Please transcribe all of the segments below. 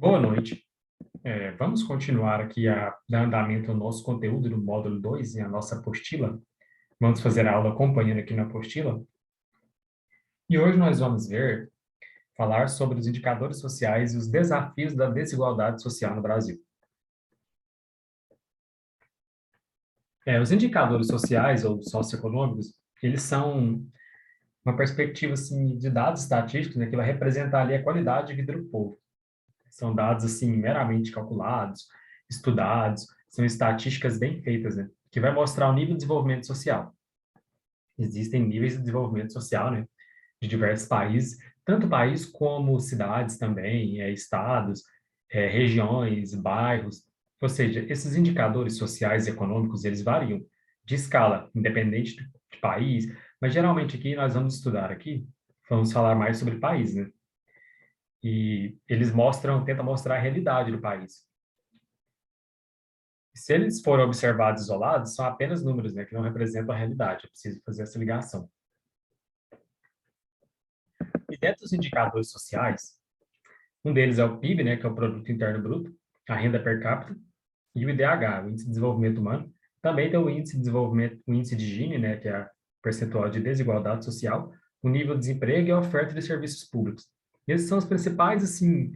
Boa noite. Vamos continuar aqui a dar andamento ao nosso conteúdo do módulo 2 e a nossa apostila. Vamos fazer a aula acompanhando aqui na apostila. E hoje nós vamos falar sobre os indicadores sociais e os desafios da desigualdade social no Brasil. Os indicadores sociais ou socioeconômicos, eles são uma perspectiva assim, de dados estatísticos, né, que vai representar ali a qualidade de vida do povo. São dados assim meramente calculados, estudados, são estatísticas bem feitas, né? Que vai mostrar o nível de desenvolvimento social. Existem níveis de desenvolvimento social, né? De diversos países, tanto país como cidades também, estados, regiões, bairros. Ou seja, esses indicadores sociais e econômicos, eles variam de escala, independente de país, mas geralmente aqui nós vamos estudar aqui, vamos falar mais sobre país, né? E eles tentam mostrar a realidade do país. Se eles forem observados isolados, são apenas números, né, que não representam a realidade. É preciso fazer essa ligação. E dentro dos indicadores sociais, um deles é o PIB, né, que é o Produto Interno Bruto, a renda per capita, e o IDH, o Índice de Desenvolvimento Humano. Também tem o Índice de Desenvolvimento, o Índice de Gini, né, que é a percentual de desigualdade social, o nível de desemprego e a oferta de serviços públicos. Esses são os principais, assim,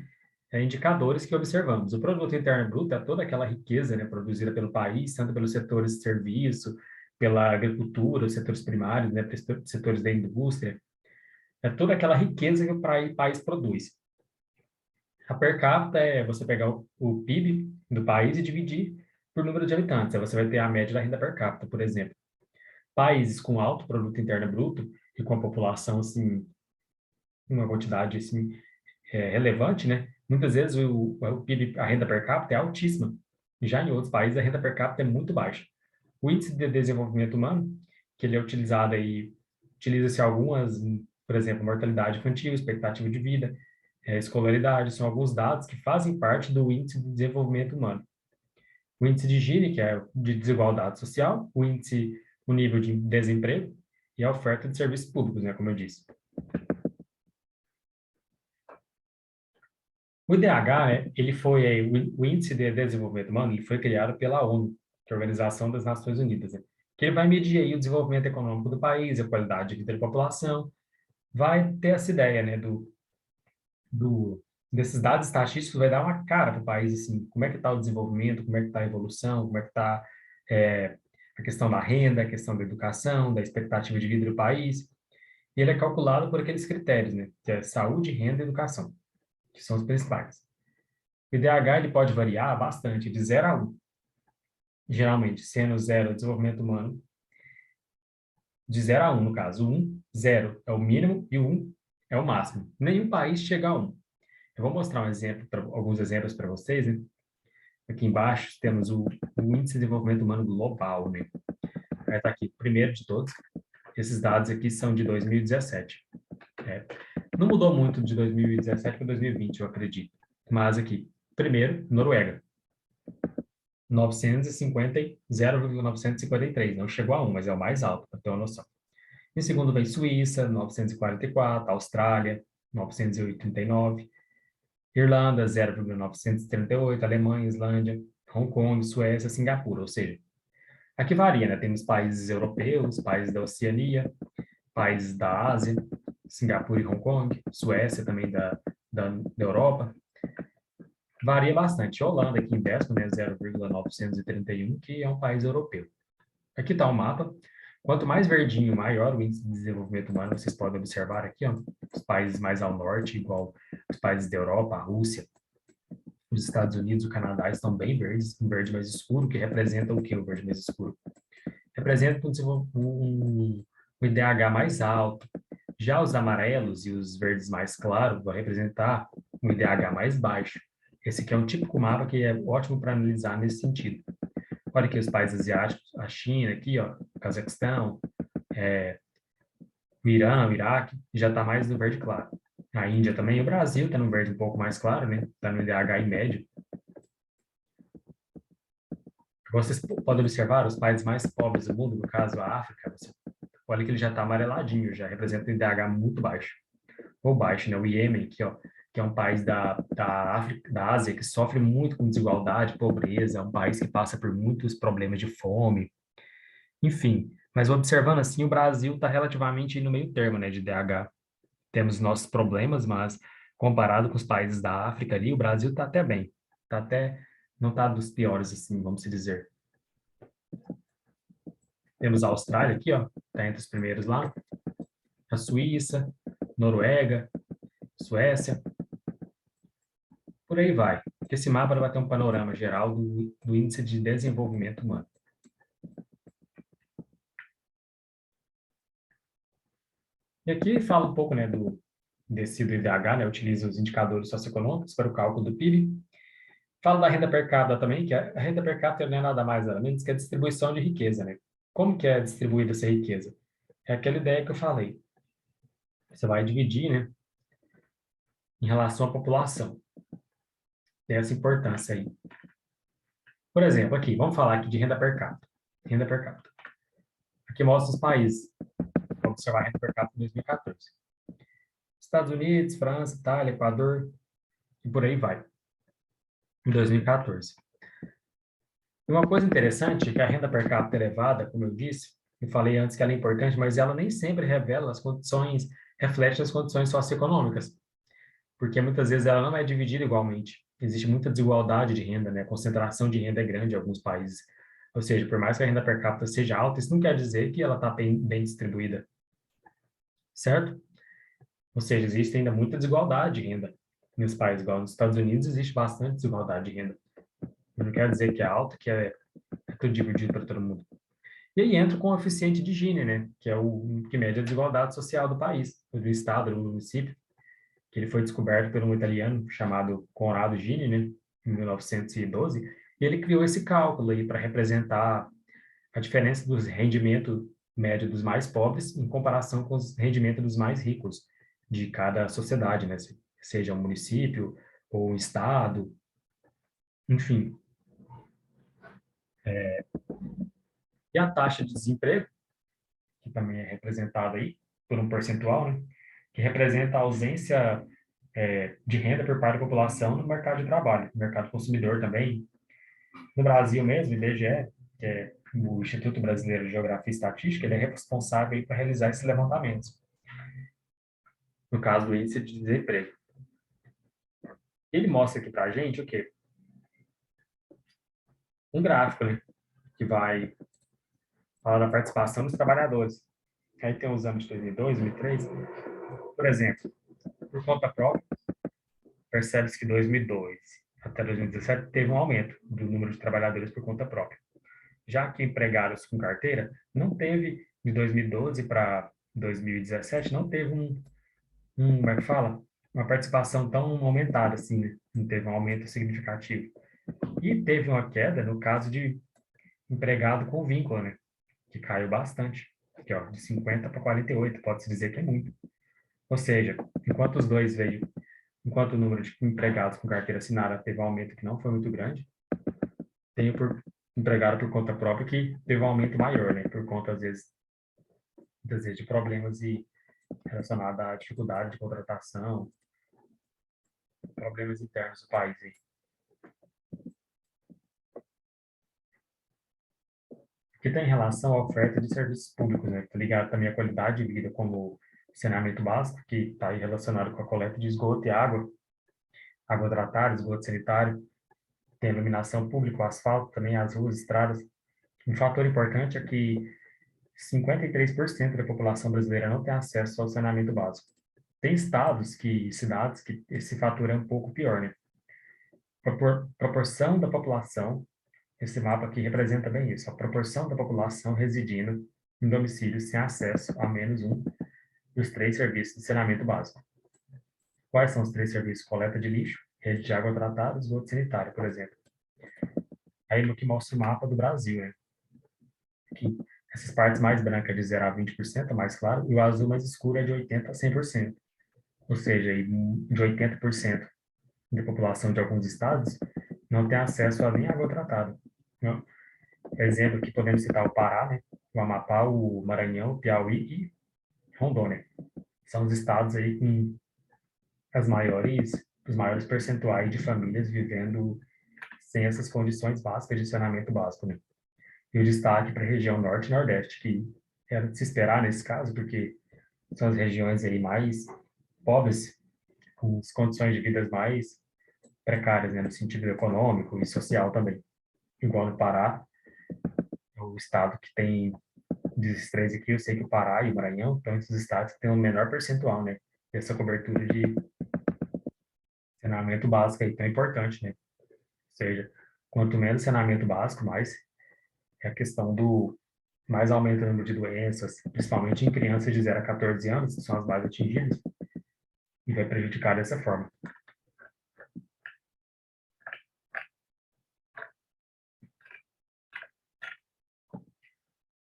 indicadores que observamos. O produto interno bruto é toda aquela riqueza, né, produzida pelo país, tanto pelos setores de serviço, pela agricultura, os setores primários, né, setores da indústria, é toda aquela riqueza que o país produz. A per capita é você pegar o PIB do país e dividir por número de habitantes. Aí você vai ter a média da renda per capita, por exemplo. Países com alto produto interno bruto e com a população, assim, uma quantidade, assim, relevante, né? Muitas vezes o PIB, a renda per capita é altíssima. Já em outros países, a renda per capita é muito baixa. O índice de desenvolvimento humano, que ele é utilizado aí, utiliza-se algumas, por exemplo, mortalidade infantil, expectativa de vida, escolaridade, são alguns dados que fazem parte do índice de desenvolvimento humano. O índice de Gini, que é de desigualdade social, o nível de desemprego e a oferta de serviços públicos, né, como eu disse. O IDH, ele foi o Índice de Desenvolvimento Humano, ele foi criado pela ONU, que é a Organização das Nações Unidas, né? Que ele vai medir aí o desenvolvimento econômico do país, a qualidade de vida da população, vai ter essa ideia, né, desses dados estatísticos, vai dar uma cara para o país, assim, como é que está o desenvolvimento, como é que está a evolução, como é que está a questão da renda, a questão da educação, da expectativa de vida do país. E ele é calculado por aqueles critérios, né, que é saúde, renda e educação, que são os principais. O IDH ele pode variar bastante, de 0 a 1. Geralmente, sendo 0 o desenvolvimento humano, de 0 a 1, no caso. 1, 0 é o mínimo e 1 é o máximo. Nenhum país chega a 1. Eu vou mostrar alguns exemplos para vocês, né? Aqui embaixo temos o Índice de Desenvolvimento Humano Global, né? Vai estar aqui, primeiro de todos. Esses dados aqui são de 2017. É. Não mudou muito de 2017 para 2020, eu acredito. Mas aqui, primeiro, Noruega. 0,953, não chegou a 1, mas é o mais alto, para ter uma noção. Em segundo vem Suíça, 944, Austrália, 989, Irlanda, 0,938, Alemanha, Islândia, Hong Kong, Suécia, Singapura, ou seja, aqui varia, né? Temos países europeus, países da Oceania, países da Ásia, Singapura e Hong Kong, Suécia também da Europa, varia bastante. Holanda aqui em décimo, né? 0,931, que é um país europeu. Aqui está o mapa. Quanto mais verdinho, maior o índice de desenvolvimento humano. Vocês podem observar aqui, ó, os países mais ao norte, igual os países da Europa, a Rússia, os Estados Unidos, o Canadá, estão bem verdes, um verde mais escuro, que representa o que, o verde mais escuro? Representa um IDH mais alto. Já os amarelos e os verdes mais claros vão representar um IDH mais baixo. Esse aqui é um típico mapa que é ótimo para analisar nesse sentido. Olha aqui os países asiáticos, a China aqui, ó, o Cazaquistão, o Irã, o Iraque, já está mais no verde claro. A Índia também, o Brasil está no verde um pouco mais claro, né? Está no IDH em médio. Vocês podem observar os países mais pobres do mundo, no caso a África, olha que ele já está amareladinho, já representa um IDH muito baixo. Ou baixo, né? O Iêmen aqui, ó, que é um país da África, da Ásia, que sofre muito com desigualdade, pobreza, é um país que passa por muitos problemas de fome, enfim. Mas observando assim, o Brasil está relativamente no meio termo, né, de DH. Temos nossos problemas, mas comparado com os países da África ali, o Brasil está até bem. Tá até, não está dos piores, assim, vamos dizer. Temos a Austrália aqui, ó, está entre os primeiros lá. A Suíça, Noruega, Suécia, por aí vai. Esse mapa vai ter um panorama geral do Índice de Desenvolvimento Humano. E aqui fala um pouco, né, do IDH, né, utiliza os indicadores socioeconômicos para o cálculo do PIB. Fala da renda per capita também, que a renda per capita não é nada mais nada menos que a distribuição de riqueza, né? Como que é distribuída essa riqueza? É aquela ideia que eu falei. Você vai dividir, né, em relação à população. Tem essa importância aí. Por exemplo, aqui, vamos falar aqui de renda per capita. Renda per capita. Aqui mostra os países. Vamos observar a renda per capita em 2014. Estados Unidos, França, Itália, Equador, e por aí vai. Em 2014. E uma coisa interessante é que a renda per capita elevada, como eu disse, eu falei antes que ela é importante, mas ela nem sempre revela as condições, reflete as condições socioeconômicas, porque muitas vezes ela não é dividida igualmente. Existe muita desigualdade de renda, né? A concentração de renda é grande em alguns países. Ou seja, por mais que a renda per capita seja alta, isso não quer dizer que ela está bem distribuída, certo? Ou seja, existe ainda muita desigualdade de renda nos países, igual nos Estados Unidos existe bastante desigualdade de renda. Não quer dizer que é alta, que é tudo dividido para todo mundo. E aí entra o coeficiente de Gini, né? Que é o que mede a desigualdade social do país, do estado, do município, que ele foi descoberto por um italiano chamado Conrado Gini, né? Em 1912, e ele criou esse cálculo aí para representar a diferença dos rendimentos médio dos mais pobres em comparação com os rendimentos dos mais ricos de cada sociedade, né? Seja um município ou um estado, enfim. E a taxa de desemprego, que também é representada aí por um percentual, né? Que representa a ausência de renda por parte da população no mercado de trabalho, no mercado consumidor também. No Brasil mesmo, o IBGE, que é o Instituto Brasileiro de Geografia e Estatística, ele é responsável para realizar esses levantamentos, no caso do índice de desemprego. Ele mostra aqui para a gente o quê? Um gráfico, né? Que vai falar da participação dos trabalhadores. Aí tem os anos de 2002, 2003. Por exemplo, por conta própria, percebe-se que 2002 até 2017 teve um aumento do número de trabalhadores por conta própria. Já que empregados com carteira, não teve, de 2012 para 2017, não teve como é que fala? Uma participação tão aumentada assim, né? Não teve um aumento significativo. E teve uma queda no caso de empregado com vínculo, né? Que caiu bastante. Aqui, ó, de 50 para 48, pode-se dizer que é muito. Ou seja, enquanto os dois veio, enquanto o número de empregados com carteira assinada teve um aumento que não foi muito grande, tem o empregado por conta própria que teve um aumento maior, né? Por conta, às vezes, de problemas relacionados à dificuldade de contratação, problemas internos do país. Aí. Que tem relação à oferta de serviços públicos, né? Tá ligado também à qualidade de vida, como saneamento básico, que está aí relacionado com a coleta de esgoto e água tratada, esgoto sanitário, tem iluminação pública, o asfalto, também as ruas, estradas. Um fator importante é que 53% da população brasileira não tem acesso ao saneamento básico. Tem estados cidades que esse fator é um pouco pior, né? Proporção da população, esse mapa aqui representa bem isso, a proporção da população residindo em domicílios sem acesso a menos um dos três serviços de saneamento básico. Quais são os três serviços? Coleta de lixo, rede de água tratada, esgoto sanitário, por exemplo. Aí no que mostra o mapa do Brasil, né? Que essas partes mais brancas de 0 a 20% é mais claro, e o azul mais escuro é de 80% a 100%. Ou seja, de 80% da população de alguns estados não tem acesso a nem água tratada. Não? Exemplo que podemos citar o Pará, né? O Amapá, o Maranhão, o Piauí e Rondônia. São os estados aí com os maiores percentuais de famílias vivendo sem essas condições básicas de saneamento básico, né? E o destaque para a região norte e nordeste, que era de se esperar nesse caso, porque são as regiões aí mais pobres, com as condições de vida mais precárias, né, no sentido econômico e social também. Igual no Pará, é o estado que tem, desses três aqui, eu sei que o Pará e o Maranhão estão entre os estados que têm o menor percentual, né, dessa cobertura de saneamento básico aí, tão importante, né? Ou seja, quanto menos saneamento básico, mais é a questão do mais aumento o número de doenças, principalmente em crianças de 0 a 14 anos, que são as mais atingidas, e vai prejudicar dessa forma.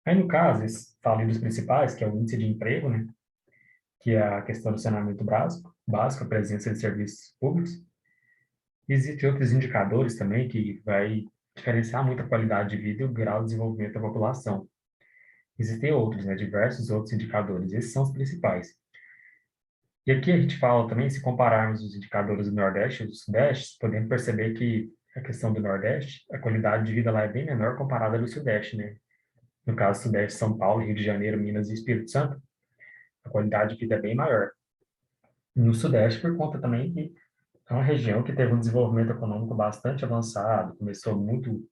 Aí, no caso, falei dos principais, que é o índice de emprego, né, que é a questão do saneamento básico, a presença de serviços públicos. Existem outros indicadores também que vai diferenciar muito a qualidade de vida e o grau de desenvolvimento da população. Existem outros, né, diversos outros indicadores. Esses são os principais. E aqui a gente fala também, se compararmos os indicadores do Nordeste e do Sudeste, podemos perceber que a questão do Nordeste, a qualidade de vida lá é bem menor comparada ao Sudeste, né? No caso, Sudeste, São Paulo, Rio de Janeiro, Minas e Espírito Santo, a qualidade de vida é bem maior. No Sudeste, por conta também que é uma região que teve um desenvolvimento econômico bastante avançado, começou muito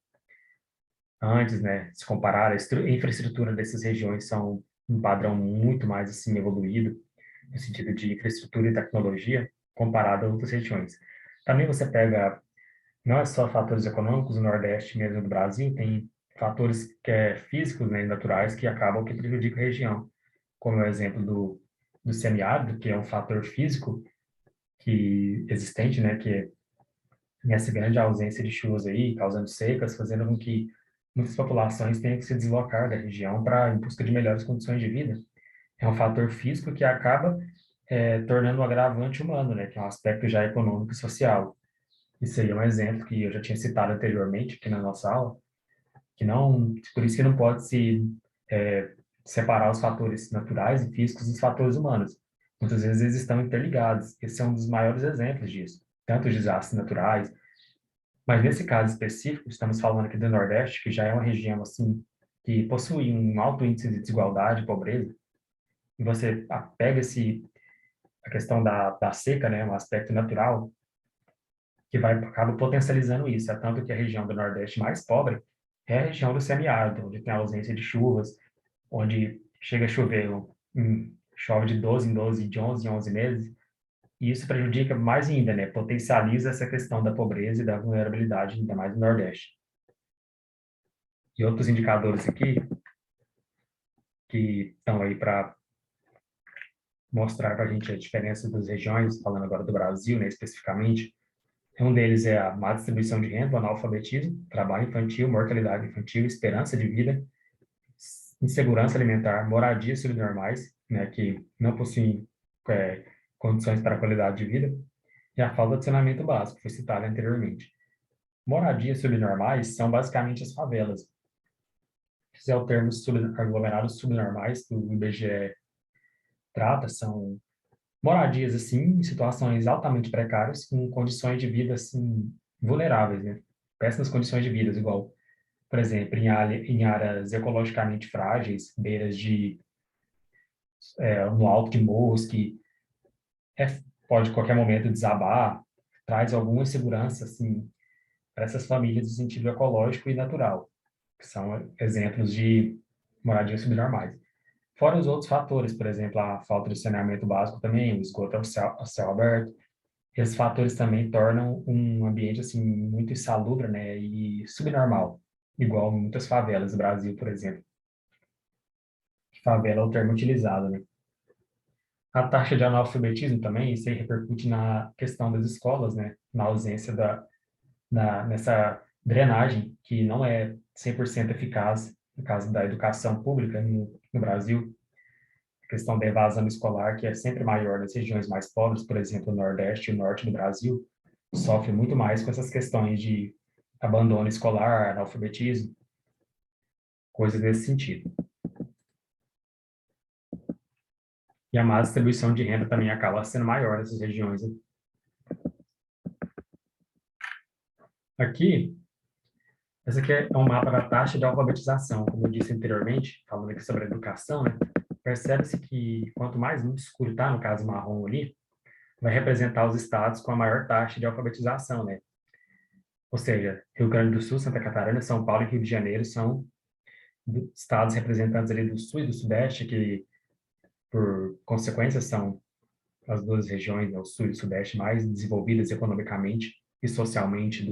antes, né? Se comparar, a infraestrutura dessas regiões são um padrão muito mais assim evoluído, no sentido de infraestrutura e tecnologia, comparado a outras regiões. Também você pega, não é só fatores econômicos, no Nordeste mesmo do Brasil, tem fatores que físicos, né, e naturais que acabam que prejudicam a região, como é o exemplo do semiárido, que é um fator físico que existente, né, que é essa grande ausência de chuvas aí, causando secas, fazendo com que muitas populações tenham que se deslocar da região para em busca de melhores condições de vida. É um fator físico que acaba tornando um agravante humano, né, que é um aspecto já econômico e social. Isso aí é um exemplo que eu já tinha citado anteriormente aqui na nossa aula, que não, por isso que não pode se separar os fatores naturais e físicos dos fatores humanos. Muitas vezes eles estão interligados. Esse é um dos maiores exemplos disso. Tanto os desastres naturais, mas nesse caso específico, estamos falando aqui do Nordeste, que já é uma região assim que possui um alto índice de desigualdade e pobreza, e você pega a questão da seca, né, um aspecto natural, que vai acaba potencializando isso. É tanto que a região do Nordeste mais pobre é a região do semiárido, onde tem a ausência de chuvas, onde chega a chover, chove de 12 em 12, de 11 em 11 meses, e isso prejudica mais ainda, né? Potencializa essa questão da pobreza e da vulnerabilidade, ainda mais no Nordeste. E outros indicadores aqui, que estão aí para mostrar para a gente a diferença das regiões, falando agora do Brasil, né, especificamente. Um deles é a má distribuição de renda, o analfabetismo, trabalho infantil, mortalidade infantil, esperança de vida, insegurança alimentar, moradias subnormais, né, que não possuem condições para a qualidade de vida, e a falta de saneamento básico, que foi citada anteriormente. Moradias subnormais são basicamente as favelas. Esse é o termo aglomerados subnormais que o IBGE trata, são moradias, assim, em situações altamente precárias, com condições de vida, assim, vulneráveis, né? Péssimas condições de vida, igual, por exemplo, em áreas ecologicamente frágeis, beiras de no alto de morros, que é, pode a qualquer momento desabar, traz alguma insegurança, assim, para essas famílias no sentido ecológico e natural, que são exemplos de moradias subnormais. Fora os outros fatores, por exemplo, a falta de saneamento básico também, o esgoto a céu aberto, esses fatores também tornam um ambiente assim muito insalubre, né, e subnormal, igual muitas favelas do Brasil, por exemplo. Favela é o termo utilizado, né? A taxa de analfabetismo também, isso aí repercute na questão das escolas, né, na ausência nessa drenagem que não é 100% eficaz no caso da educação pública no Brasil. A questão da evasão escolar, que é sempre maior nas regiões mais pobres, por exemplo, o Nordeste e o Norte do Brasil, sofre muito mais com essas questões de abandono escolar, analfabetismo, coisas desse sentido. E a má distribuição de renda também acaba sendo maior nessas regiões, né? Aqui, essa aqui é um mapa da taxa de alfabetização, como eu disse anteriormente, falando aqui sobre a educação, né? Percebe-se que quanto mais muito escuro está, no caso marrom ali, vai representar os estados com a maior taxa de alfabetização, né? Ou seja, Rio Grande do Sul, Santa Catarina, São Paulo e Rio de Janeiro são estados representantes ali do Sul e do Sudeste, que, por consequência, são as duas regiões, né, o Sul e o Sudeste, mais desenvolvidas economicamente e socialmente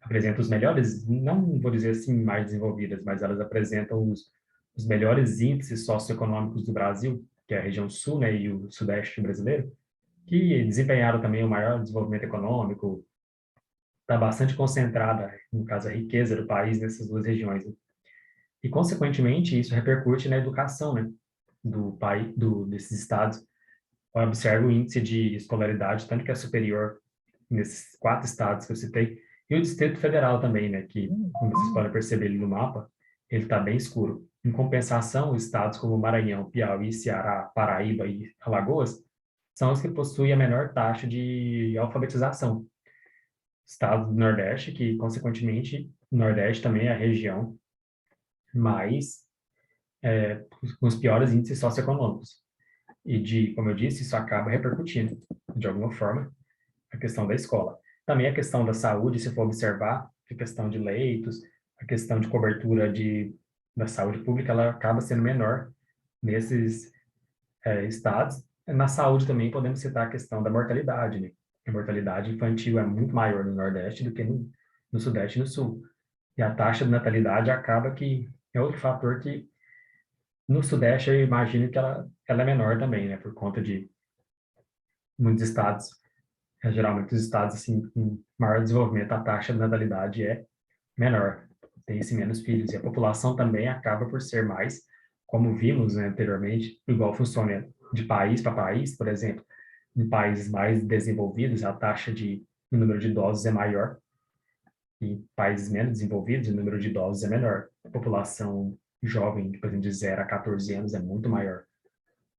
apresentam os melhores, não vou dizer assim mais desenvolvidas, mas elas apresentam os melhores índices socioeconômicos do Brasil, que é a região Sul, né, e o Sudeste brasileiro, que desempenharam também o maior desenvolvimento econômico, está bastante concentrada, no caso, a riqueza do país nessas duas regiões, né? E, consequentemente, isso repercute na educação, né, do país, desses estados. Observa o índice de escolaridade, tanto que é superior nesses 4 estados que eu citei, e o Distrito Federal também, né, que, como vocês podem perceber ali no mapa, ele está bem escuro. Em compensação, estados como Maranhão, Piauí, Ceará, Paraíba e Alagoas são os que possuem a menor taxa de alfabetização. Estado do Nordeste, que, consequentemente, o Nordeste também é a região mais, com os piores índices socioeconômicos. E, como eu disse, isso acaba repercutindo, de alguma forma, a questão da escola. Também a questão da saúde, se for observar, a questão de leitos, a questão de cobertura da saúde pública, ela acaba sendo menor nesses estados. Na saúde também podemos citar a questão da mortalidade, né? A mortalidade infantil é muito maior no Nordeste do que no Sudeste e no Sul. E a taxa de natalidade acaba que é outro fator que no Sudeste eu imagino que ela é menor também, né? Por conta de muitos estados, geralmente os estados assim, com maior desenvolvimento, a taxa de natalidade é menor, tem-se menos filhos. E a população também acaba por ser mais, como vimos, né, anteriormente, igual funciona de país para país, por exemplo, em países mais desenvolvidos, a taxa o número de idosos é maior, e em países menos desenvolvidos, o número de idosos é menor. A população jovem, por exemplo, de 0 a 14 anos é muito maior.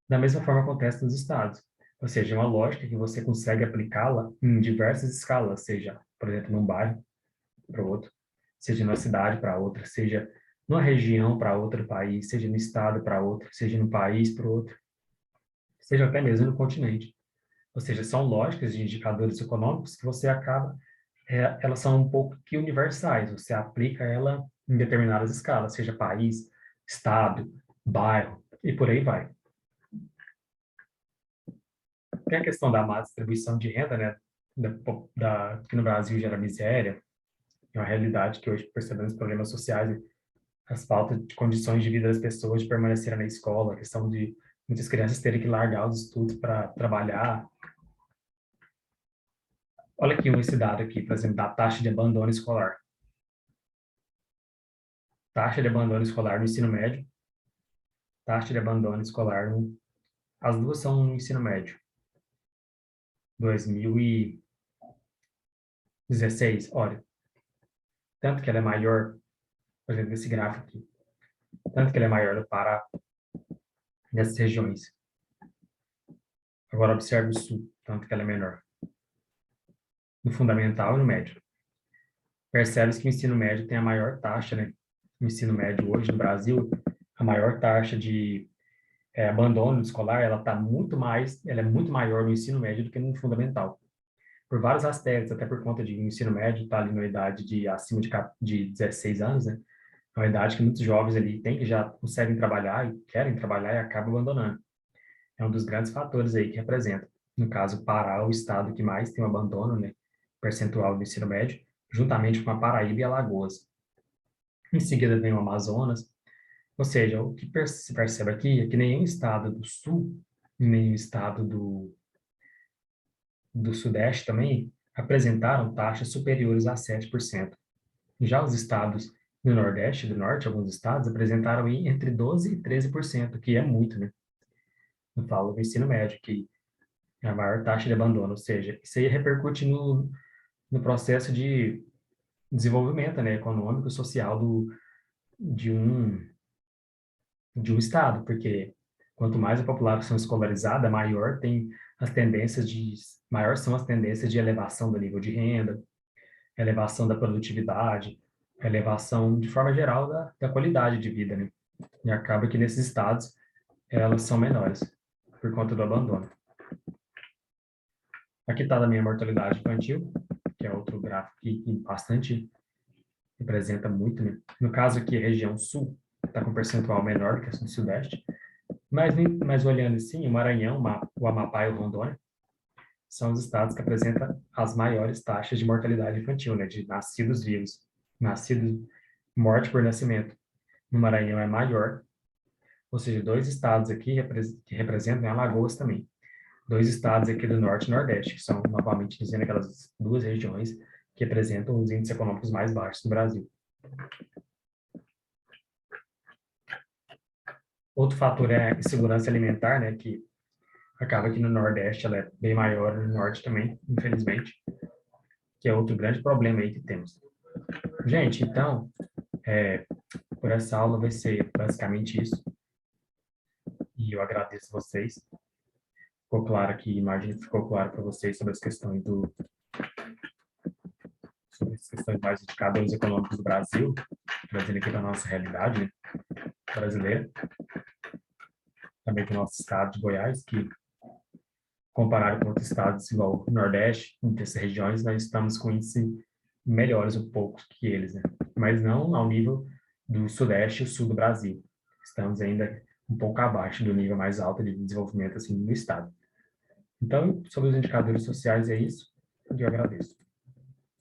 Da mesma forma acontece nos estados. Ou seja, é uma lógica que você consegue aplicá-la em diversas escalas, seja, por exemplo, num bairro para outro, seja numa cidade para outra, seja numa região para outro país, seja no estado para outro, seja no país para outro, seja até mesmo no continente. Ou seja, são lógicas de indicadores econômicos que você acaba, elas são um pouco que universais, você aplica ela em determinadas escalas, seja país, estado, bairro e por aí vai. Tem a questão da má distribuição de renda, né, que no Brasil gera miséria, é uma realidade que hoje percebemos problemas sociais, as faltas de condições de vida das pessoas de permanecerem na escola, a questão de muitas crianças terem que largar os estudos para trabalhar. Olha aqui esse dado aqui, por exemplo, da taxa de abandono escolar. Taxa de abandono escolar no ensino médio, taxa de abandono escolar as duas são no ensino médio. 2016, olha, tanto que ela é maior, por exemplo, nesse gráfico aqui, tanto que ela é maior no Pará, nessas regiões. Agora observe o sul, tanto que ela é menor. No fundamental e no médio. Percebe-se que o ensino médio tem a maior taxa, né? O ensino médio hoje no Brasil, a maior taxa de abandono escolar, ela é muito maior no ensino médio do que no fundamental. Por vários aspectos, até por conta de o ensino médio estar ali na idade de acima de 16 anos, né? É uma idade que muitos jovens ali têm que já conseguem trabalhar e querem trabalhar e acabam abandonando. É um dos grandes fatores aí que representa. No caso, Pará, o estado que mais tem o abandono, né, percentual do ensino médio, juntamente com a Paraíba e Alagoas. Em seguida vem o Amazonas. Ou seja, o que se percebe aqui é que nenhum estado do sul, nenhum estado do sudeste também apresentaram taxas superiores a 7%. Já os estados do nordeste e do norte, alguns estados, apresentaram aí entre 12% e 13%, que é muito, né? Eu falo do ensino médio, que é a maior taxa de abandono, ou seja, isso aí repercute no processo de desenvolvimento, né, econômico e social de um estado, porque Quanto mais a população escolarizada, maior são as tendências de elevação do nível de renda, elevação da produtividade, elevação, de forma geral, da qualidade de vida, né? E acaba que nesses estados, elas são menores, por conta do abandono. Aqui está a minha mortalidade infantil, que é outro gráfico que bastante representa muito, né? No caso aqui, a região sul está com um percentual menor do que a sudeste, mas olhando assim, o Maranhão, o Amapá e o Rondônia são os estados que apresentam as maiores taxas de mortalidade infantil, né? De nascidos vivos, nascidos, morte por nascimento. No Maranhão é maior, ou seja, dois estados aqui que representam Alagoas também. Dois estados aqui do Norte e Nordeste, que são, novamente dizendo, aquelas duas regiões que apresentam os índices econômicos mais baixos do Brasil. Outro fator é a insegurança alimentar, né, que acaba que no Nordeste ela é bem maior, no Norte também, infelizmente, que é outro grande problema aí que temos. Gente, então, por essa aula vai ser basicamente isso, e eu agradeço vocês. Ficou claro aqui, imagino que ficou claro para vocês sobre as questões mais de indicadores econômicos do Brasil, trazendo aqui para a nossa realidade, né, brasileira, também para o nosso estado de Goiás, que comparado com outros estados igual o Nordeste, em essas regiões, nós estamos com índices melhores um pouco que eles, né? Mas não ao nível do Sudeste e Sul do Brasil. Estamos ainda um pouco abaixo do nível mais alto de desenvolvimento assim do estado. Então, sobre os indicadores sociais é isso, e eu agradeço.